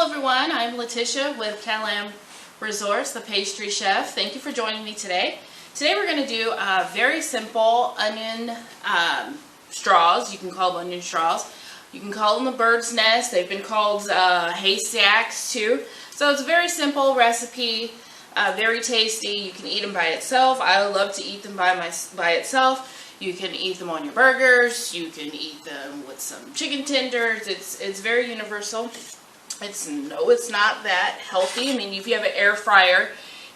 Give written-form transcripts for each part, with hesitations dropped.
everyone, I'm Leticia with Calam Resorts, the pastry chef. Thank you for joining me today. Today we're going to do very simple onion straws. You can call them onion straws. You can call them the bird's nest. They've been called haystacks too. So it's a very simple recipe, very tasty. You can eat them by itself. I love to eat them by itself. You can eat them on your burgers. You can eat them with some chicken tenders. It's very universal. It's not that healthy. I mean, if you have an air fryer,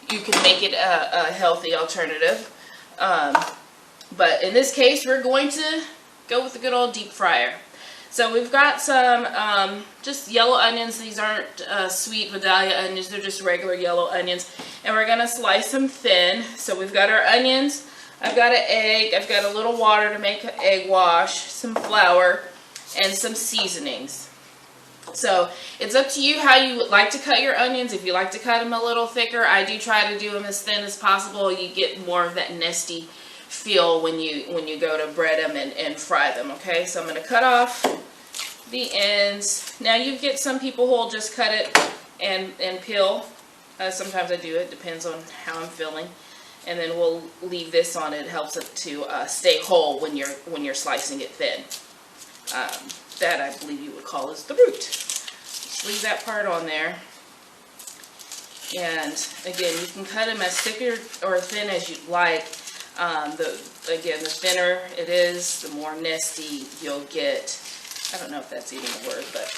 you can make it a healthy alternative. But in this case, we're going to go with the good old deep fryer. So we've got some just yellow onions. These aren't sweet Vidalia onions. They're just regular yellow onions. And we're going to slice them thin. So we've got our onions. I've got an egg. I've got a little water to make an egg wash, some flour, and some seasonings. So it's up to you how you would like to cut your onions. If you like to cut them a little thicker, I do try to do them as thin as possible. You get more of that nesty feel when you go to bread them and fry them. Okay, so I'm going to cut off the ends. Now you get some people who will just cut it and peel. Sometimes I do. It depends on how I'm feeling. And then we'll leave this on. It helps it to stay whole when you're slicing it thin. That I believe you would call is the root. Just leave that part on there. And again, you can cut them as thick or thin as you'd like. Again, the thinner it is, the more nesty you'll get. I don't know if that's even a word, but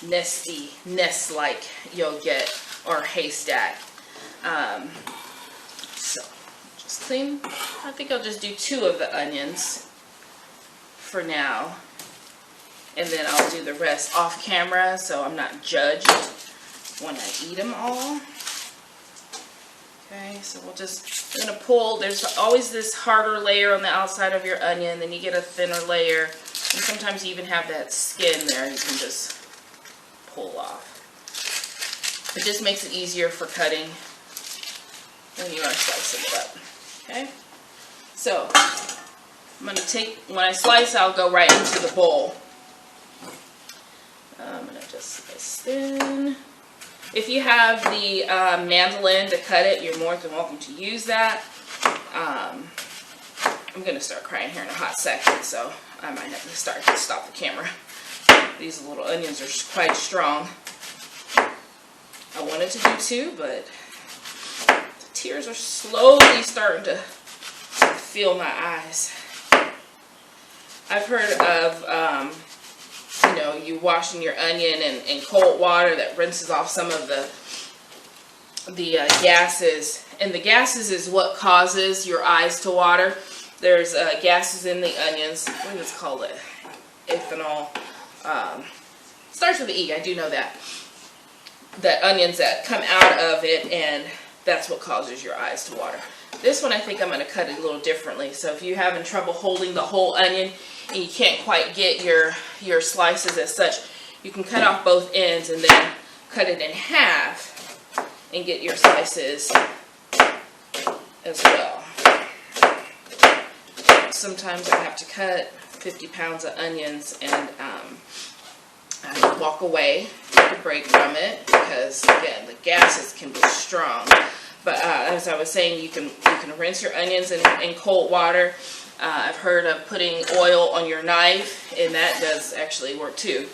nesty, nest-like you'll get, or haystack. So just clean. I think I'll just do 2 of the onions for now. And then I'll do the rest off camera so I'm not judged when I eat them all. Okay, so we're going to pull. There's always this harder layer on the outside of your onion, then you get a thinner layer. And sometimes you even have that skin there you can just pull off. It just makes it easier for cutting when you are slicing it up. Okay, so I'm going to take, when I slice, I'll go right into the bowl. I'm going to just slice thin. If you have the mandolin to cut it, you're more than welcome to use that. I'm going to start crying here in a hot second, so I might have to stop the camera. These little onions are quite strong. I wanted to do 2, but the tears are slowly starting to fill my eyes. I've heard of you washing your onion in cold water that rinses off some of the gases, and the gases is what causes your eyes to water. There's gases in the onions. I believe it's called ethanol. Starts with the E. I do know that. That onions that come out of it, and that's what causes your eyes to water. This one I think I'm going to cut it a little differently. So if you're having trouble holding the whole onion and you can't quite get your slices as such, you can cut off both ends and then cut it in half and get your slices as well. Sometimes I have to cut 50 pounds of onions and I walk away to break from it because, again, the gases can be strong. But as I was saying, you can rinse your onions in cold water. I've heard of putting oil on your knife, and that does actually work too.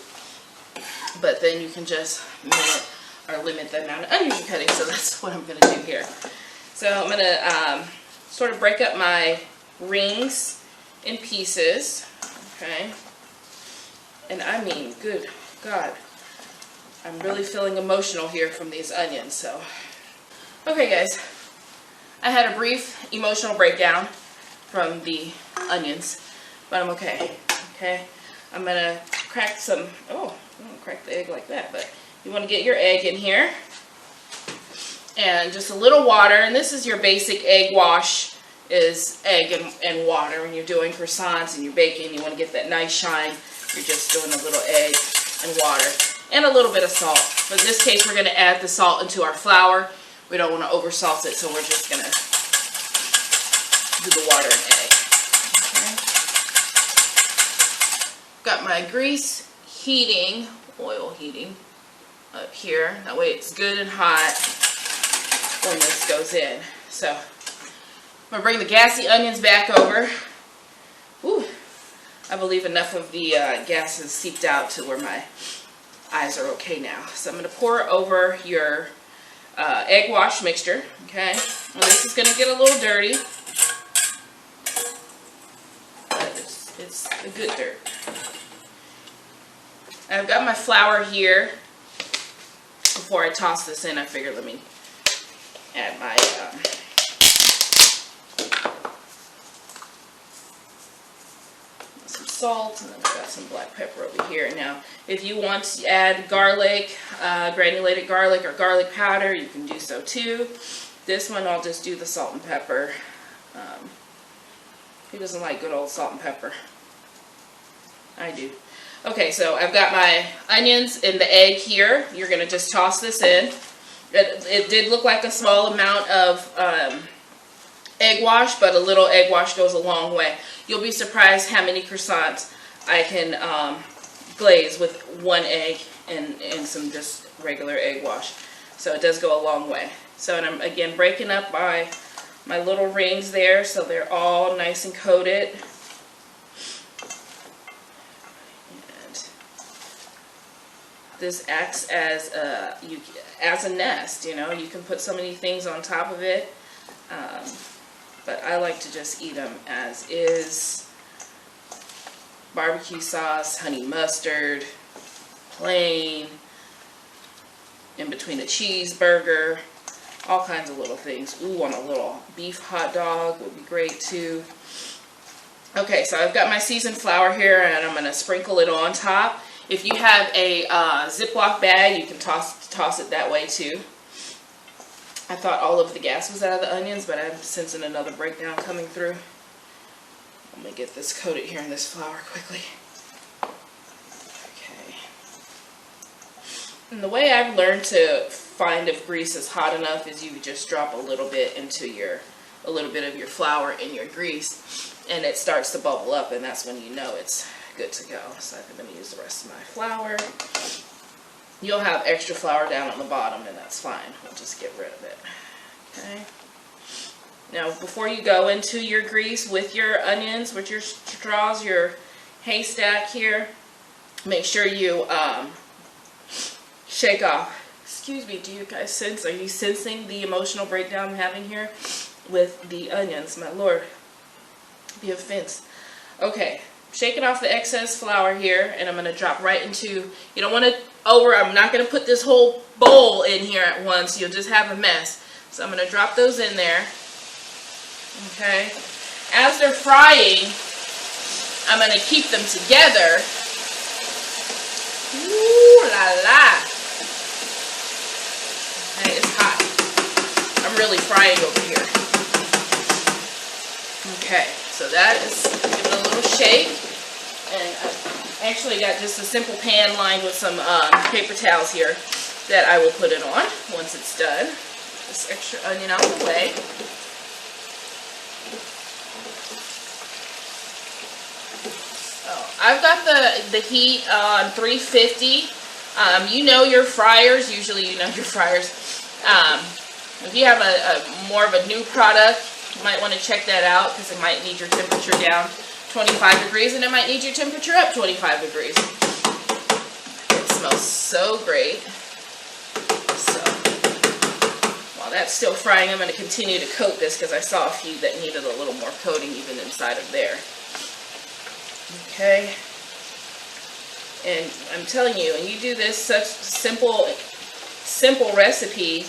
But then you can just limit the amount of onions you're cutting. So that's what I'm going to do here. So I'm going to sort of break up my rings in pieces. Okay. And I mean, good God, I'm really feeling emotional here from these onions. So. Okay guys, I had a brief emotional breakdown from the onions, but I'm okay. Okay, I'm gonna crack some, I don't crack the egg like that, but you want to get your egg in here, and just a little water, and this is your basic egg wash, is egg and water. When you're doing croissants and you're baking, you want to get that nice shine, you're just doing a little egg and water, and a little bit of salt. But in this case, we're gonna add the salt into our flour. We don't want to over salt it, so we're just going to do the water and egg. Okay. Got my grease heating, oil heating. up here. That way it's good and hot when this goes in. So I'm gonna bring the gassy onions back over. Whew. I believe enough of the gas has seeped out to where my eyes are okay now. So I'm gonna pour over your egg wash mixture, okay? Well, this is gonna get a little dirty, but it's a good dirt. I've got my flour here. Before I toss this in, I figured let me add my some salt, and then I've got some black pepper over here. Now, if you want to add garlic, granulated garlic or garlic powder, you can do so too. This one, I'll just do the salt and pepper. Who doesn't like good old salt and pepper? I do. Okay, so I've got my onions and the egg here. You're going to just toss this in. It did look like a small amount of egg wash, but a little egg wash goes a long way. You'll be surprised how many croissants I can glaze with one egg and some just regular egg wash. So it does go a long way. So and I'm again breaking up my little rings there so they're all nice and coated. This acts as a nest, you know. You can put so many things on top of it, but I like to just eat them as is. Barbecue sauce, honey mustard, plain, in between a cheeseburger, all kinds of little things. Ooh, on a little beef hot dog would be great too. Okay, so I've got my seasoned flour here, and I'm going to sprinkle it on top. If you have a Ziploc bag, you can toss it that way too. I thought all of the gas was out of the onions, but I'm sensing another breakdown coming through. Let me get this coated here in this flour quickly. Okay. And the way I've learned to find if grease is hot enough is you just drop a little bit into a little bit of your flour in your grease, and it starts to bubble up, and that's when you know it's good to go. So I'm going to use the rest of my flour. You'll have extra flour down on the bottom, and that's fine. We'll just get rid of it. Okay. Now, before you go into your grease with your onions, with your straws, your haystack here, make sure you shake off. Excuse me, do you guys sense? Are you sensing the emotional breakdown I'm having here with the onions? My Lord, be offense. Okay. Shaking off the excess flour here, and I'm going to drop right into, you don't want to I'm not going to put this whole bowl in here at once, you'll just have a mess. So I'm going to drop those in there. Okay. As they're frying, I'm going to keep them together. Ooh la la. Okay, it's hot. I'm really frying over here. Okay, so that is, give it a little shake, and I've actually got just a simple pan lined with some paper towels here that I will put it on once it's done. This extra onion out of the way. So I've got the heat on 350. You know your fryers. Usually you know your fryers. If you have a more of a new product, you might want to check that out because it might need your temperature down 25 degrees and it might need your temperature up 25 degrees. It smells so great. So while that's still frying, I'm going to continue to coat this because I saw a few that needed a little more coating even inside of there. Okay. And I'm telling you, and you do this such simple recipe,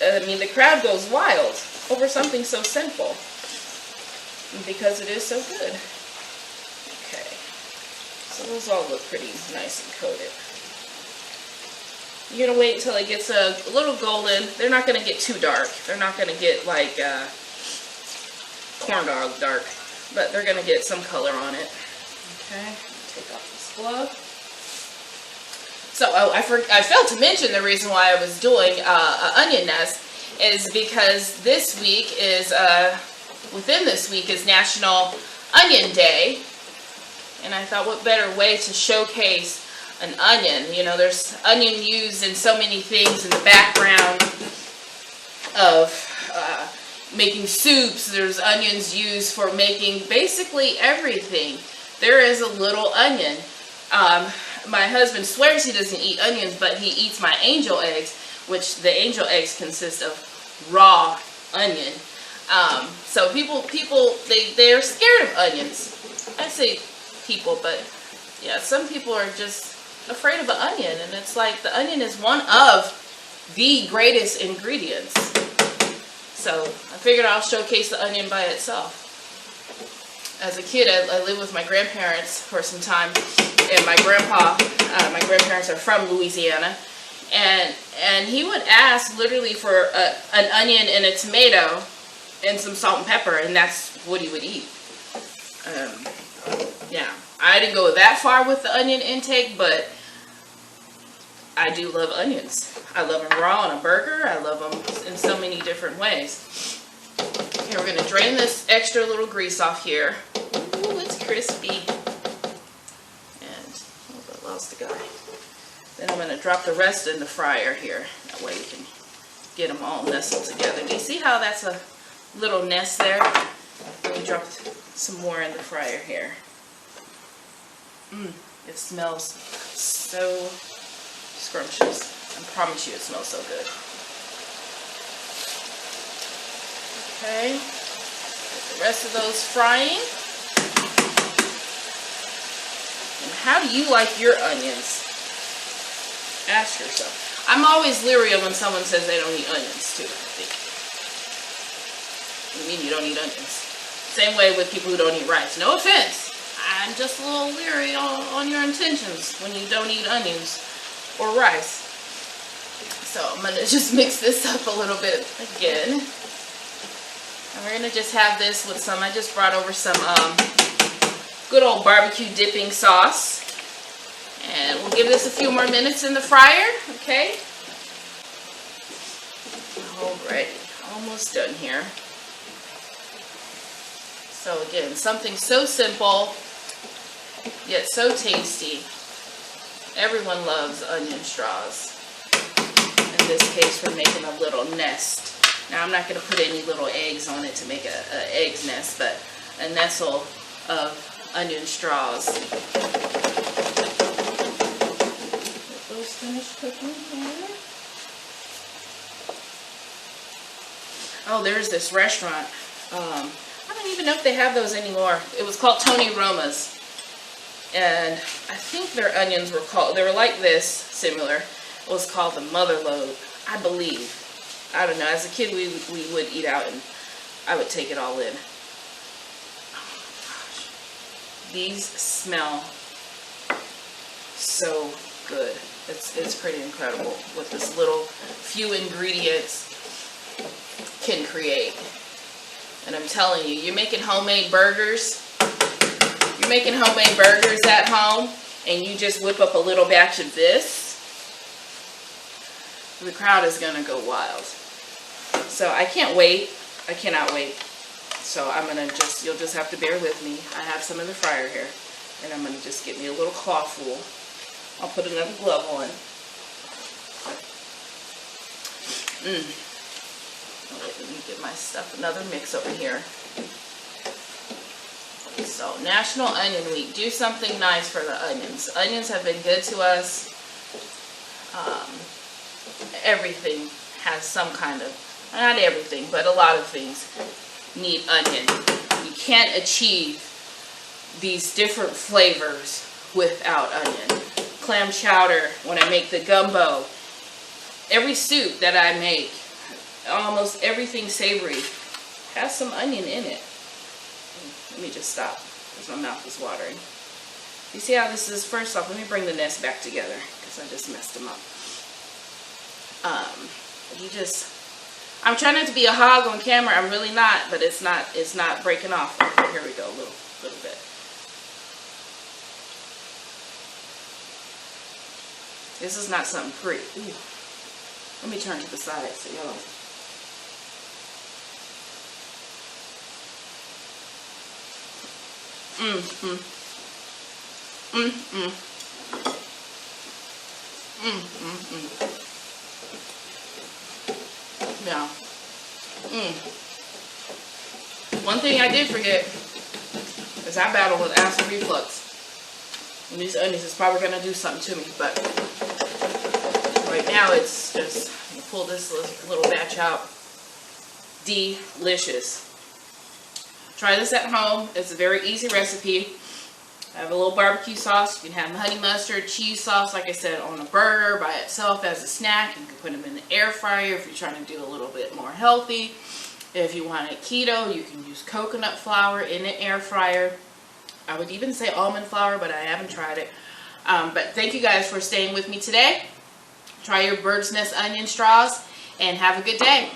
I mean, the crowd goes wild over something so simple because it is so good. Okay, so those all look pretty nice and coated. You're going to wait until it gets a little golden. They're not going to get too dark. They're not going to get like corn dog dark, but they're going to get some color on it. Okay, take off this glove. So I failed to mention the reason why I was doing an onion nest is because this week is, within this week is National Onion Day. And I thought what better way to showcase an onion. You know, there's onion used in so many things in the background of making soups. There's onions used for making basically everything. There is a little onion. My husband swears he doesn't eat onions, but he eats my angel eggs, which the angel eggs consist of raw onion. So people, they're scared of onions. I say people, but yeah, some people are just afraid of an onion, and it's like the onion is one of the greatest ingredients. So I figured I'll showcase the onion by itself. As a kid, I lived with my grandparents for some time, and my grandparents are from Louisiana, and he would ask literally for an onion and a tomato and some salt and pepper, and that's what he would eat. Yeah, I didn't go that far with the onion intake, but I do love onions. I love them raw on a burger. I love them in so many different ways. Okay, we're going to drain this extra little grease off here. Ooh, it's crispy. And I lost the guy. Then I'm going to drop the rest in the fryer here. That way we can get them all nestled together. Do you see how that's a little nest there? Let me drop some more in the fryer here. It smells so scrumptious. I promise you it smells so good. Okay, get the rest of those frying. And how do you like your onions? Ask yourself. I'm always leery of when someone says they don't eat onions too. What do you mean you don't eat onions? Same way with people who don't eat rice. No offense. I'm just a little leery on your intentions when you don't eat onions or rice. So I'm going to just mix this up a little bit again. And we're going to just have this with some, I just brought over some good old barbecue dipping sauce. And we'll give this a few more minutes in the fryer, okay? Alrighty, almost done here. So again, something so simple, yet so tasty. Everyone loves onion straws. In this case, we're making a little nest. Now, I'm not going to put any little eggs on it to make an egg's nest, but a nestle of onion straws. Get those finished cooking here. Oh, there's this restaurant. I don't even know if they have those anymore. It was called Tony Roma's. And I think their onions were called, they were like this, similar. It was called the Mother Load, I believe. I don't know. As a kid, we would eat out, and I would take it all in. Oh my gosh. These smell so good. It's pretty incredible what this little few ingredients can create. And I'm telling you, you're making homemade burgers. You're making homemade burgers at home, and you just whip up a little batch of this. The crowd is going to go wild. So I can't wait. I cannot wait. So I'm going to you'll just have to bear with me. I have some in the fryer here. And I'm going to just get me a little claw full. I'll put another glove on. Let me get my stuff, another mix over here. So, National Onion Week. Do something nice for the onions. Onions have been good to us. Everything has some kind of, not everything, but a lot of things need onion. You can't achieve these different flavors without onion. Clam chowder, when I make the gumbo, every soup that I make, almost everything savory has some onion in it. Let me just stop because my mouth is watering. You see how this is? First off, let me bring the nest back together because I just messed them up. I'm trying not to be a hog on camera. I'm really not, but it's not breaking off. Okay, here we go, a little bit. This is not something pretty. Ooh. Let me turn to the side so y'all. Yeah. One thing I did forget is I battle with acid reflux. And these onions is probably going to do something to me, but right now it's just, I'm going to pull this little batch out. Delicious. Try this at home. It's a very easy recipe. I have a little barbecue sauce. You can have honey mustard, cheese sauce, like I said, on a burger by itself as a snack. You can put them in the air fryer if you're trying to do a little bit more healthy. If you want it keto, you can use coconut flour in the air fryer. I would even say almond flour, but I haven't tried it. But thank you guys for staying with me today. Try your bird's nest onion straws and have a good day.